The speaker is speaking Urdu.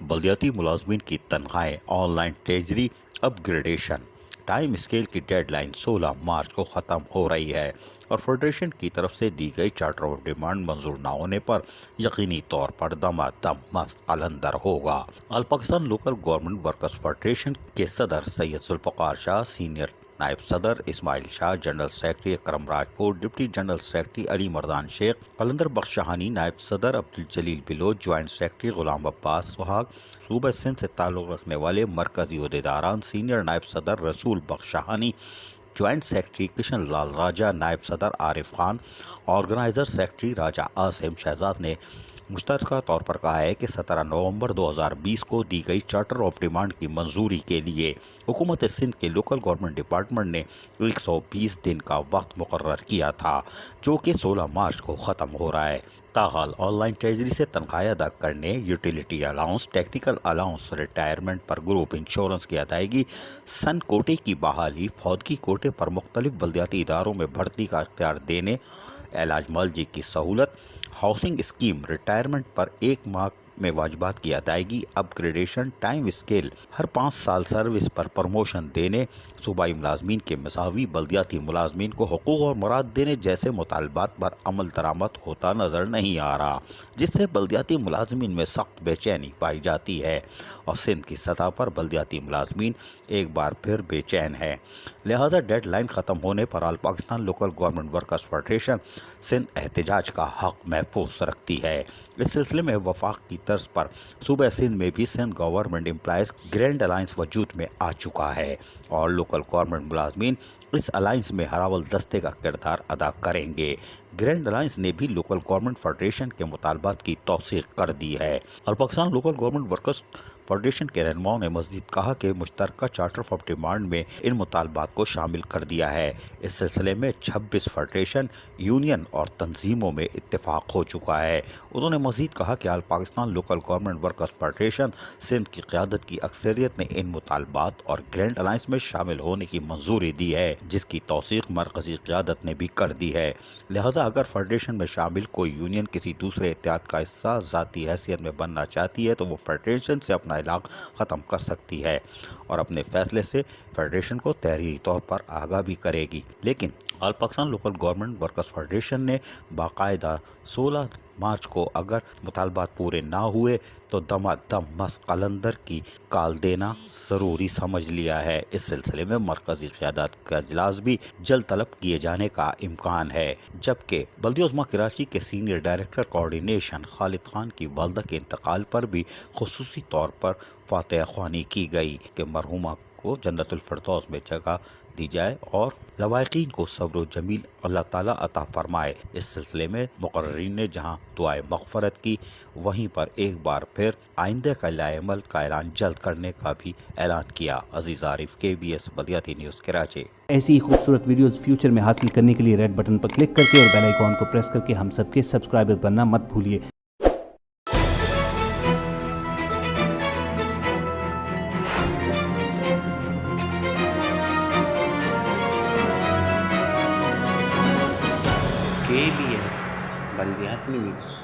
بلدیاتی ملازمین کی تنخواہیں online treasury upgradation time scale کی ڈیڈ لائن 16 مارچ کو ختم ہو رہی ہے اور فیڈریشن کی طرف سے دی گئی چارٹر آف ڈیمانڈ منظور نہ ہونے پر یقینی طور پر دم مست قلندر ہوگا۔ All Pakistan local government workers federation کے صدر سید ذوالفقار شاہ، سینئر نائب صدر Ismail Shah, general secretary Akram Rajpur, deputy general secretary Ali Mardan Sheikh, Qalandar بخش شاہانی، نائب صدر عبدالجلیل بلوچ، جوائنٹ سیکرٹری غلام عباس سہاگ، صوبہ سندھ سے تعلق رکھنے والے مرکزی عہدیداران، سینئر نائب صدر رسول بخش شاہانی، جوائنٹ سیکرٹری کشن لال راجہ، نائب صدر عارف خان، آرگنائزر سیکرٹری راجہ عاصم شہزاد نے مشترکہ طور پر کہا ہے کہ 17 نومبر 2020 کو دی گئی چارٹر آف ڈیمانڈ کی منظوری کے لیے حکومت سندھ کے لوکل گورنمنٹ ڈپارٹمنٹ نے 120 دن کا وقت مقرر کیا تھا، جو کہ 16 مارچ کو ختم ہو رہا ہے۔ تاحال آن لائن ٹریجری سے تنخواہیں ادا کرنے، utility allowance, technical allowance, retirement پر گروپ انشورنس کی ادائیگی، سن کوٹے کی بحالی، فوتگی کوٹے پر مختلف بلدیاتی اداروں میں بھرتی کا اختیار دینے، علاج معالجے کی سہولت، ہاؤسنگ اسکیم، ریٹائرمنٹ پر 1 ماہ میں واجبات کی ادائیگی، اپ گریڈیشن، ٹائم اسکیل، ہر 5 سال سروس پر پروموشن دینے، صوبائی ملازمین کے مساوی، بلدیاتی ملازمین کو حقوق اور مراد دینے جیسے مطالبات پر عمل درآمد ہوتا نظر نہیں آ رہا، جس سے بلدیاتی ملازمین میں سخت بے چینی پائی جاتی ہے اور سندھ کی سطح پر بلدیاتی ملازمین ایک بار پھر بے چین ہیں۔ لہٰذا ڈیڈ لائن ختم ہونے پر all Pakistan local government workers federation Sindh احتجاج کا حق محفوظ رکھتی ہے۔ اس سلسلے میں وفاق کی طرز پر صوبہ سندھ میں بھی Sindh government employees grand alliance وجود میں آ چکا ہے اور لوکل گورنمنٹ ملازمین اس الائنس میں ہراول دستے کا کردار ادا کریں گے۔ گرینڈ الائنس نے بھی لوکل گورنمنٹ فیڈریشن کے مطالبات کی توثیق کر دی ہے۔ All Pakistan local government workers federation کے رہنماؤں نے مزید کہا کہ مشترکہ چارٹر آف ڈیمانڈ میں ان مطالبات کو شامل کر دیا ہے۔ اس سلسلے میں 26 فیڈریشن، یونین اور تنظیموں میں اتفاق ہو چکا ہے۔ انہوں نے مزید کہا کہ all Pakistan local government workers federation Sindh کی قیادت کی اکثریت نے ان مطالبات اور گرینڈ الائنس میں شامل ہونے کی منظوری دی ہے، جس کی توثیق مرکزی قیادت نے بھی کر دی ہے۔ لہٰذا اگر فیڈریشن میں شامل کوئی یونین کسی دوسرے اتحاد کا حصہ ذاتی حیثیت میں بننا چاہتی ہے تو وہ فیڈریشن سے اپنا علاقہ ختم کر سکتی ہے اور اپنے فیصلے سے فیڈریشن کو تحریری طور پر آگاہ بھی کرے گی، لیکن all Pakistan local government workers federation نے باقاعدہ 16 مارچ کو اگر مطالبات پورے نہ ہوئے تو دم مست قلندر کی کال دینا ضروری سمجھ لیا ہے۔ اس سلسلے میں مرکزی قیادت کا اجلاس بھی جلد طلب کیے جانے کا امکان ہے، جبکہ بلدیہ عظمیٰ کراچی کے سینئر ڈائریکٹر کوارڈینیشن خالد خان کی والدہ کے انتقال پر بھی خصوصی طور پر فاتحہ خوانی کی گئی کہ مرحومہ کو جنت الفردوس میں جگہ دی جائے اور لواحقین کو صبر و جمیل اللہ تعالیٰ عطا فرمائے۔ اس سلسلے میں مقررین نے جہاں دعائے مغفرت کی، وہیں پر ایک بار پھر آئندہ کا لائحہ عمل کا اعلان جلد کرنے کا بھی اعلان کیا۔ عزیز عارف، KBS بلدیاتی نیوز کراچی۔ ایسی ہی خوبصورت ویڈیوز فیوچر میں حاصل کرنے کے لیے ریڈ بٹن پر کلک کر کے اور بیل آئیکن کو پریس کر کے ہم سب کے سبسکرائبر بننا مت بھولیے۔ KBS بلدیاتی نیوز۔